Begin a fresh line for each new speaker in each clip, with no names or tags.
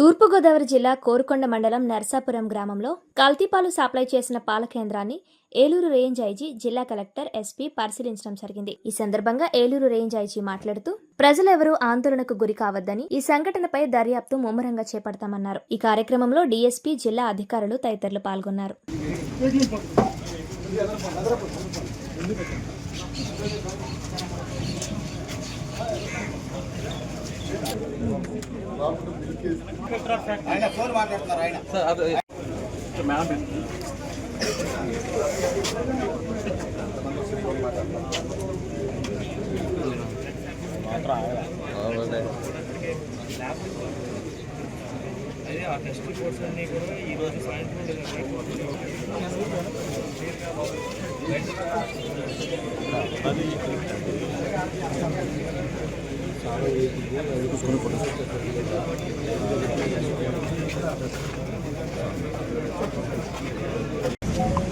తూర్పుగోదావరి జిల్లా కోరుకొండ మండలం నర్సాపురం గ్రామంలో కల్తీపాలు సప్లై చేసిన పాల కేంద్రాన్ని ఏలూరు రేంజ్ ఐజీ జిల్లా కలెక్టర్ ఎస్పీ పరిశీలించడం జరిగింది. ఈ సందర్భంగా ఏలూరు రేంజ్ ఐజీ మాట్లాడుతూ ప్రజలెవరూ ఆందోళనకు గురి కావద్దని, ఈ సంఘటనపై దర్యాప్తు ముమ్మరంగా చేపడతామన్నారు. ఈ కార్యక్రమంలో డీఎస్పీ, జిల్లా అధికారులు తదితరులు పాల్గొన్నారు.
ఆయన ఫోన్ మాట్లాడుతున్నారు ఆయన ఆ టెస్ట్ రిపోర్ట్స్ అన్నీ కూడా ఈరోజు సాయంత్రం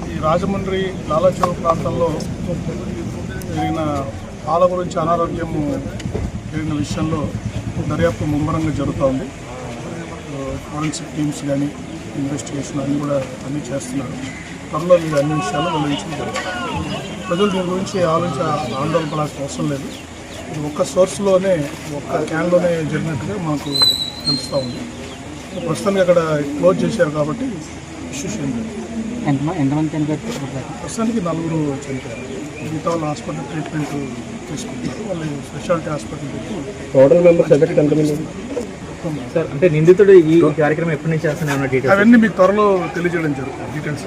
ఈ రాజమండ్రి లాలాచౌ ప్రాంతంలో జరిగిన పాల గురించి అనారోగ్యం జరిగిన విషయంలో దర్యాప్తు ముమ్మరంగా జరుగుతోంది. ఫోరెన్సిక్ టీమ్స్ కానీ ఇన్వెస్టిగేషన్ అన్నీ చేస్తున్నారు. త్వరలో మీరు అన్ని విషయాలు వెల్లడించారు. ప్రజలు దీని గురించి ఆందోళన పడాల్సిన అవసరం లేదు. ఇది ఒక్క సోర్స్లోనే, ఒక్క క్యాన్లోనే జరిగినట్టుగా మనకు తెలుస్తూ ఉంది. ప్రస్తుతానికి అక్కడ క్లోజ్ చేశారు కాబట్టి ఇష్యూస్ ఏం లేదు.
ఎంతమంది చనిపోయారు?
ప్రస్తుతానికి 4 చనిపోయారు. మిగతా వాళ్ళు హాస్పిటల్ ట్రీట్మెంట్ తీసుకుంటారు. వాళ్ళు స్పెషాలిటీ హాస్పిటల్ పెట్టి
టోటల్ మెంబర్స్ ఎఫెక్ట్ ఎంతమంది సార్? అంటే నిందితుడు ఈ కార్యక్రమం ఎప్పటి నుంచి చేస్తున్నా
అవన్నీ మీకు త్వరలో తెలియజేయడం జరుగుతుంది. డీటెయిల్స్